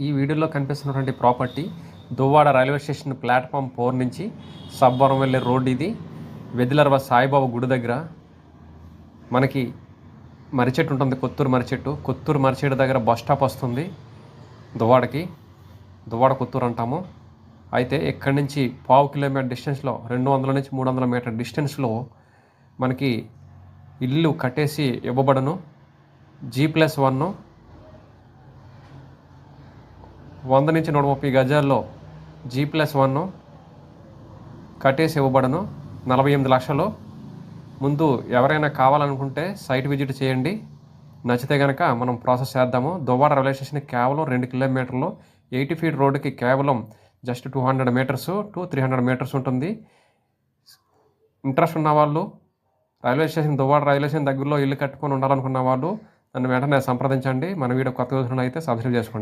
ఈ వీడియోలో కనిపిస్తున్నటువంటి property Duvvada railway station platform 4 నుంచి సబ్బవరం వెళ్ళే రోడ్. ఇది వెదిలర్వ సాయిబాబా గుడి దగ్గర మనకి మర్రిచెట్టు ఉంటుంది. కొత్తూరు మర్రిచెట్టు దగ్గర బస్ స్టాప్ వస్తుంది. దువ్వాడ కొత్తూరు అంటాము. అయితే ఇక్కడి నుంచి 1/2 కిలోమీటర్ డిస్టెన్స్లో 200 నుంచి 300 మీటర్ డిస్టెన్స్లో మనకి ఇల్లు కట్టేసి ఇవ్వబడను. G+1 100 నుంచి 130 గజాల్లో G+1 కట్టేసి ఇవ్వబడను. 48 లక్షలు. ముందు ఎవరైనా కావాలనుకుంటే సైట్ విజిట్ చేయండి. నచ్చితే కనుక మనం ప్రాసెస్ చేద్దాము. దువ్వాడ రైల్వే స్టేషన్ కేవలం 2 కిలోమీటర్లు. 80 ఫీట్ రోడ్డుకి కేవలం జస్ట్ 200 మీటర్స్ టు 300 మీటర్స్ ఉంటుంది. ఇంట్రెస్ట్ ఉన్న వాళ్ళు దువ్వాడ రైల్వే స్టేషన్ దగ్గరలో ఇల్లు కట్టుకొని ఉండాలనుకున్న వాళ్ళు నన్ను వెంటనే సంప్రదించండి. మన వీడియో కొత్తగా అయితే సబ్స్క్రైబ్ చేసుకోండి.